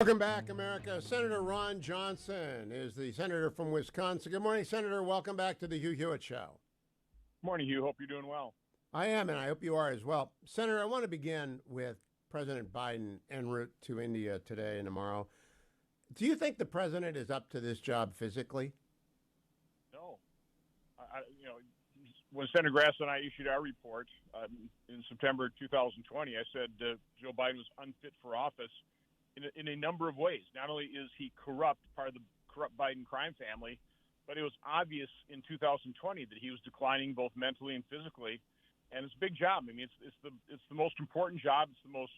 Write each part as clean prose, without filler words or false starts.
Welcome back, America. Senator Ron Johnson is the senator from Wisconsin. Good morning, Senator. Welcome back to the Hugh Hewitt Show. Morning, Hugh. Hope you're doing well. I am, and I hope you are as well. Senator, I want to begin with President Biden en route to India today and tomorrow. Do you think the president is up to this job physically? No. When Senator Grass and I issued our report in September 2020, I said Joe Biden was unfit for office in a number of ways. Not only is he corrupt, part of the corrupt Biden crime family, but it was obvious in 2020 that he was declining both mentally and physically. And it's a big job. I mean, it's the most important job. It's the most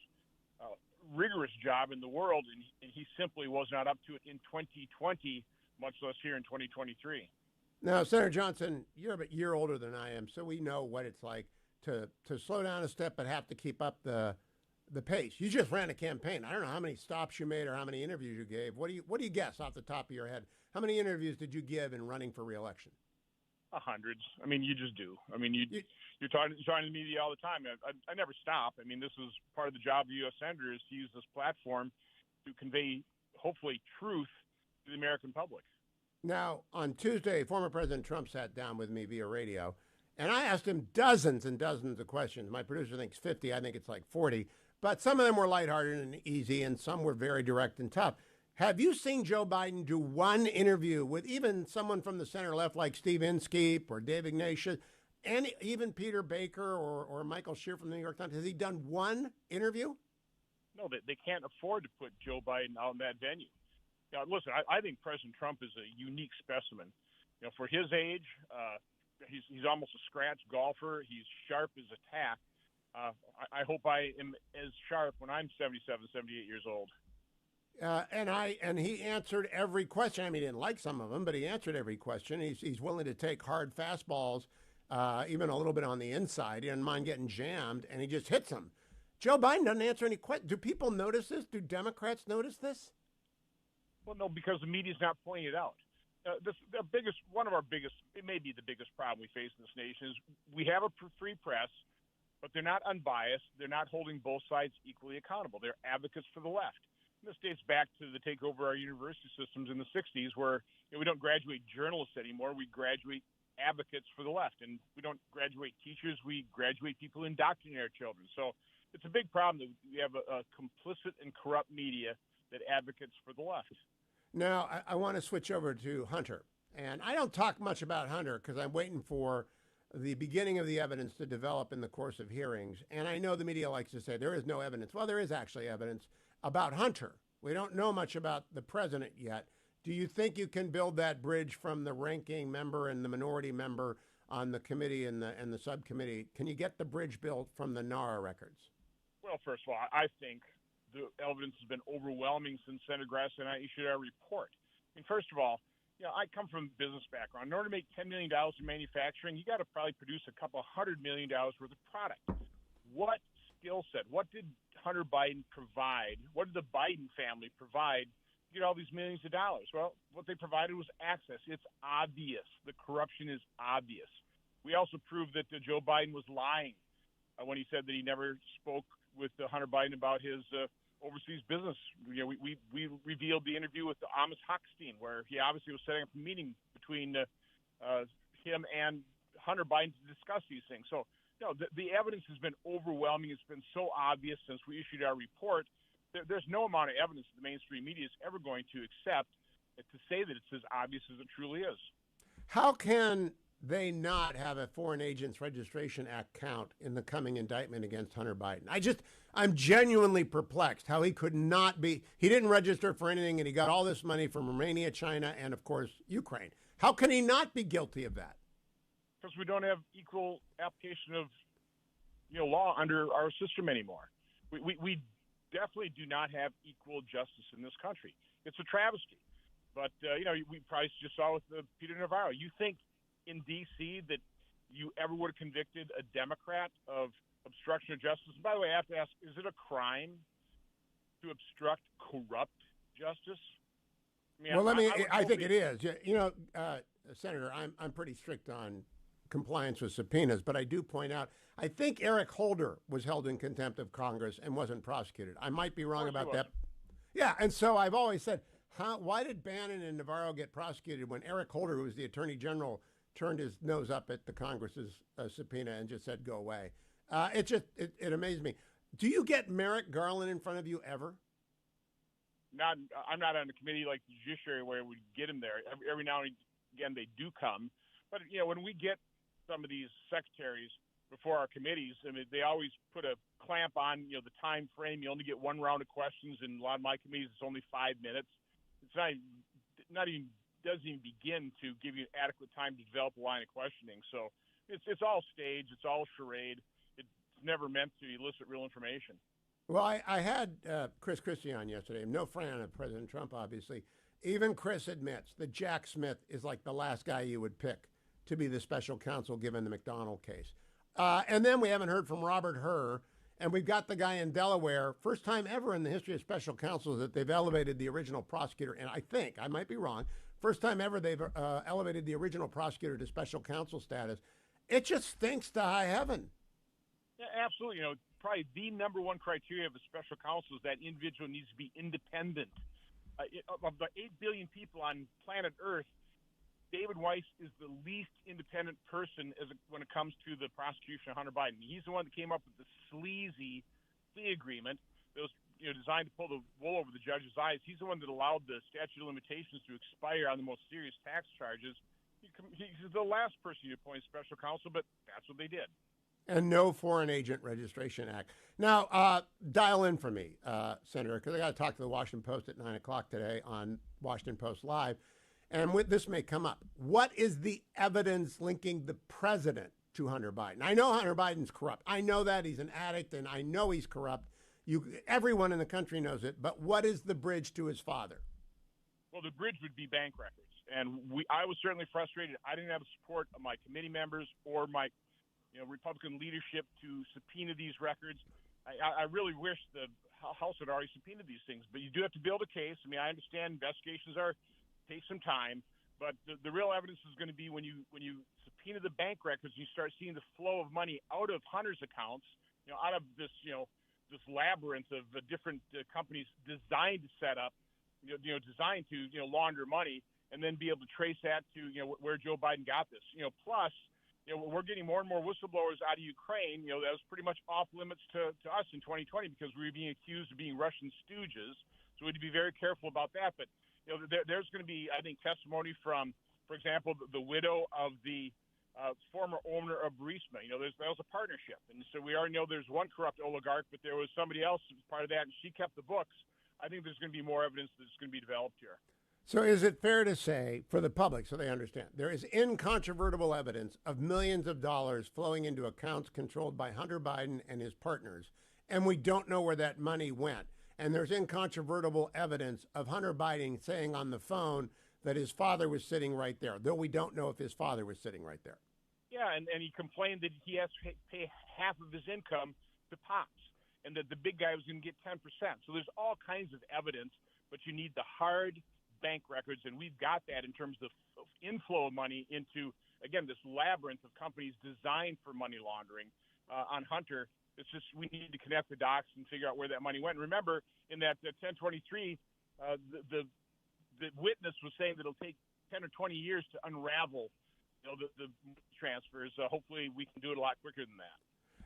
rigorous job in the world, and he simply was not up to it in 2020, much less here in 2023. Now, Senator Johnson, you're a year older than I am, so we know what it's like to slow down a step but have to keep up the pace. You just ran a campaign. I don't know how many stops you made or how many interviews you gave. What do you guess off the top of your head? How many interviews did you give in running for re-election? Hundreds. I mean, you just do. I mean, you're talking to the media all the time. I never stop. I mean, this is part of the job of the U.S. Senator is to use this platform to convey, hopefully, truth to the American public. Now, on Tuesday, former President Trump sat down with me via radio, and I asked him dozens and dozens of questions. My producer thinks 50. I think it's like 40. But some of them were lighthearted and easy, and some were very direct and tough. Have you seen Joe Biden do one interview with even someone from the center left like Steve Inskeep or Dave Ignatius, and even Peter Baker or Michael Shear from the New York Times? Has he done one interview? No, they can't afford to put Joe Biden out in that venue. Now, listen, I think President Trump is a unique specimen. You know, for his age, he's almost a scratch golfer. He's sharp as a tack. I hope I am as sharp when I'm 77, 78 years old. And he answered every question. I mean, he didn't like some of them, but he answered every question. He's willing to take hard fastballs, even a little bit on the inside. He doesn't mind getting jammed, and he just hits them. Joe Biden doesn't answer any questions. Do people notice this? Do Democrats notice this? Well, no, because the media's not pointing it out. One of our biggest, it may be the biggest problem we face in this nation is we have a free press, but they're not unbiased. They're not holding both sides equally accountable. They're advocates for the left. And this dates back to the takeover of our university systems in the 60s where we don't graduate journalists anymore. We graduate advocates for the left. And we don't graduate teachers. We graduate people who indoctrinate our children. So it's a big problem that we have a complicit and corrupt media that advocates for the left. Now, I want to switch over to Hunter. And I don't talk much about Hunter because I'm waiting for the beginning of the evidence to develop in the course of hearings. And I know the media likes to say there is no evidence. Well, there is actually evidence about Hunter. We don't know much about the president yet. Do you think you can build that bridge from the ranking member and the minority member on the committee and the subcommittee? Can you get the bridge built from the NARA records? Well, first of all, I think the evidence has been overwhelming since Senator Grass and I issued our report. I mean, first of all, I come from a business background. In order to make $10 million in manufacturing, you got to probably produce a couple $100 million worth of product. What skill set? What did Hunter Biden provide? What did the Biden family provide to get all these millions of dollars? Well, what they provided was access. It's obvious. The corruption is obvious. We also proved that Joe Biden was lying when he said that he never spoke with Hunter Biden about his overseas business. We revealed the interview with Amos Hochstein, where he obviously was setting up a meeting between him and Hunter Biden to discuss these things. So, the evidence has been overwhelming. It's been so obvious since we issued our report. There's no amount of evidence that the mainstream media is ever going to accept to say that it's as obvious as it truly is. How can they not have a Foreign Agents Registration Act count in the coming indictment against Hunter Biden? I'm genuinely perplexed how he could not be. He didn't register for anything, and he got all this money from Romania, China, and, of course, Ukraine. How can he not be guilty of that? Because we don't have equal application of law under our system anymore. We definitely do not have equal justice in this country. It's a travesty. But, we probably just saw with Peter Navarro. You think in D.C. that you ever would have convicted a Democrat of obstruction of justice? And by the way, I have to ask, is it a crime to obstruct corrupt justice? I think it is. Senator, I'm pretty strict on compliance with subpoenas, but I do point out, I think Eric Holder was held in contempt of Congress and wasn't prosecuted. I might be wrong about that. Yeah, and so I've always said, why did Bannon and Navarro get prosecuted when Eric Holder, who was the Attorney General, turned his nose up at the Congress's subpoena and just said, go away? It amazed me. Do you get Merrick Garland in front of you ever? I'm not on a committee like the Judiciary where we get them there. Every now and again, they do come. But, when we get some of these secretaries before our committees, I mean, they always put a clamp on, the time frame. You only get one round of questions. In a lot of my committees, it's only 5 minutes. It's doesn't even begin to give you adequate time to develop a line of questioning. So it's all staged. It's all charade. It's never meant to elicit real information. Well, I had Chris Christie on yesterday. I'm no fan of President Trump, obviously. Even Chris admits that Jack Smith is like the last guy you would pick to be the special counsel given the McDonald case. And then we haven't heard from Robert Hur, and we've got the guy in Delaware, first time ever in the history of special counsels that they've elevated the original prosecutor. And I might be wrong, first time ever they've elevated the original prosecutor to special counsel status. It just stinks to high heaven. Yeah, absolutely. Probably the number one criteria of a special counsel is that individual needs to be independent. Of the 8 billion people on planet Earth, David Weiss is the least independent person when it comes to the prosecution of Hunter Biden. He's the one that came up with the sleazy plea agreement that was designed to pull the wool over the judge's eyes. He's the one that allowed the statute of limitations to expire on the most serious tax charges. He's the last person to appoint special counsel, but that's what they did. And no Foreign Agent Registration Act. Now, dial in for me, Senator, because I got to talk to the Washington Post at 9 o'clock today on Washington Post Live. And this may come up. What is the evidence linking the president to Hunter Biden? I know Hunter Biden's corrupt. I know that he's an addict, and I know he's corrupt. Everyone in the country knows it. But what is the bridge to his father? Well, the bridge would be bank records. And I was certainly frustrated. I didn't have the support of my committee members or my Republican leadership to subpoena these records. I really wish the House had already subpoenaed these things. But you do have to build a case. I mean, I understand investigations take some time, but the real evidence is going to be when you subpoena the bank records, you start seeing the flow of money out of Hunter's accounts, out of this labyrinth of different companies designed to set up, designed to launder money, and then be able to trace that to where Joe Biden got this. Plus, we're getting more and more whistleblowers out of Ukraine. That was pretty much off limits to us in 2020 because we were being accused of being Russian stooges. So we had to be very careful about that. But there's going to be, I think, testimony from, for example, the widow of the former owner of Burisma. That was a partnership. And so we already know there's one corrupt oligarch, but there was somebody else who was part of that, and she kept the books. I think there's going to be more evidence that's going to be developed here. So is it fair to say, for the public, so they understand, there is incontrovertible evidence of millions of dollars flowing into accounts controlled by Hunter Biden and his partners, and we don't know where that money went? And there's incontrovertible evidence of Hunter Biden saying on the phone that his father was sitting right there, though we don't know if his father was sitting right there. Yeah, and he complained that he has to pay half of his income to Pops, and that the big guy was going to get 10%. So there's all kinds of evidence, but you need the hard bank records, and we've got that in terms of inflow of money into, again, this labyrinth of companies designed for money laundering on Hunter. It's just we need to connect the dots and figure out where that money went. And remember, in that 1023, the witness was saying that it'll take 10 or 20 years to unravel the transfers. Hopefully we can do it a lot quicker than that.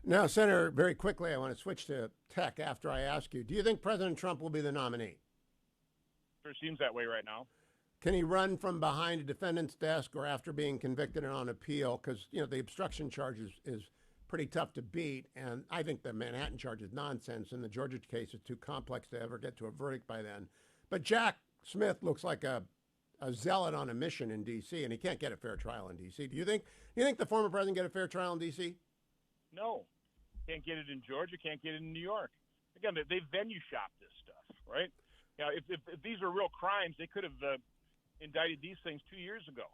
Now, Senator, very quickly, I want to switch to tech after I ask you. Do you think President Trump will be the nominee? Sure seems that way right now. Can he run from behind a defendant's desk or after being convicted and on appeal? Because, the obstruction charge is pretty tough to beat, and I think the Manhattan charge is nonsense, and the Georgia case is too complex to ever get to a verdict by then. But Jack Smith looks like a zealot on a mission in D.C., and he can't get a fair trial in D.C. Do you think the former president get a fair trial in D.C.? No. Can't get it in Georgia, can't get it in New York. Again, they venue shop this stuff, right? If these are real crimes, they could have indicted these things 2 years ago.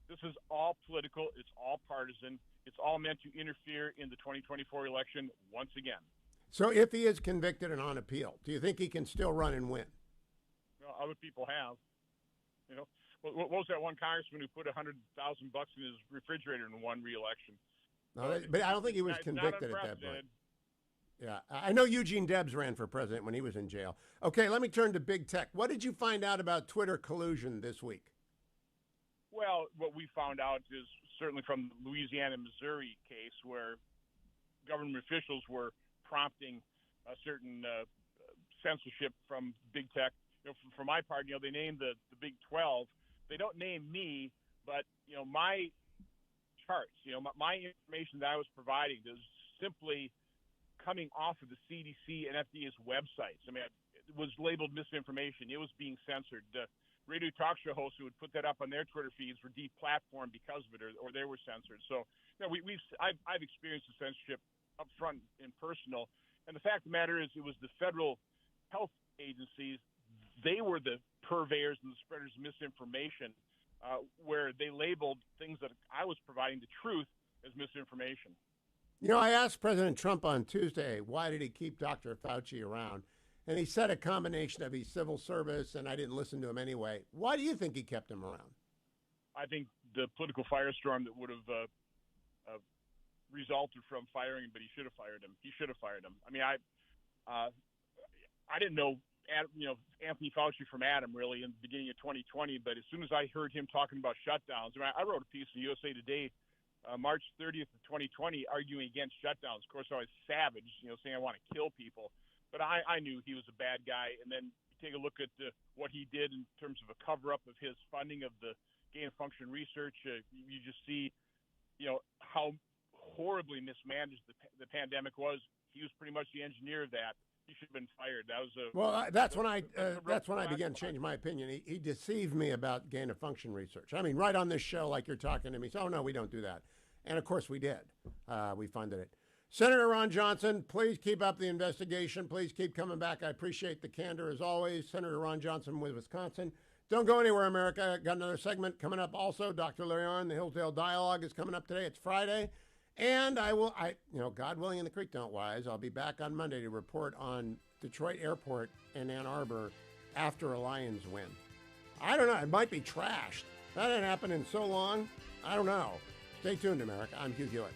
This is all political. It's all partisan. It's all meant to interfere in the 2024 election once again. So if he is convicted and on appeal, do you think he can still run and win? Well, other people have. What was that one congressman who put $100,000 in his refrigerator and won re-election? No, but I don't think he was convicted at that point. Yeah, I know Eugene Debs ran for president when he was in jail. Okay, let me turn to big tech. What did you find out about Twitter collusion this week? Well, what we found out is certainly from the Louisiana and Missouri case where government officials were prompting a certain censorship from big tech. For my part, they named the Big 12. They don't name me, but my charts, my information that I was providing is simply coming off of the CDC and FDA's websites. I mean, it was labeled misinformation. It was being censored. Radio talk show hosts who would put that up on their Twitter feeds were deplatformed because of it, or they were censored. So, I've experienced the censorship up front and personal. And the fact of the matter is, it was the federal health agencies. They were the purveyors and the spreaders of misinformation, where they labeled things that I was providing the truth as misinformation. I asked President Trump on Tuesday, why did he keep Dr. Fauci around? And he said a combination of his civil service, and I didn't listen to him anyway. Why do you think he kept him around? I think the political firestorm that would have resulted from firing him, but he should have fired him. He should have fired him. I mean, I didn't know Anthony Fauci from Adam really in the beginning of 2020, but as soon as I heard him talking about shutdowns, I wrote a piece in USA Today March 30th of 2020 arguing against shutdowns. Of course, I was savage, saying I want to kill people. But I knew he was a bad guy. And then you take a look at what he did in terms of a cover-up of his funding of the gain-of-function research. You just see, how horribly mismanaged the pandemic was. He was pretty much the engineer of that. He should have been fired. That was that's when I began changing my opinion. He deceived me about gain-of-function research. I mean, right on this show, like you're talking to me. So, no, we don't do that. And, of course, we did. We funded it. Senator Ron Johnson, please keep up the investigation. Please keep coming back. I appreciate the candor as always. Senator Ron Johnson with Wisconsin. Don't go anywhere, America. Got another segment coming up also. Dr. Larry Arnn, the Hillsdale Dialogue is coming up today. It's Friday. And God willing and the creek don't rise, I'll be back on Monday to report on Detroit Airport and Ann Arbor after a Lions win. I don't know. It might be trashed. That hadn't happened in so long. I don't know. Stay tuned, America. I'm Hugh Hewitt.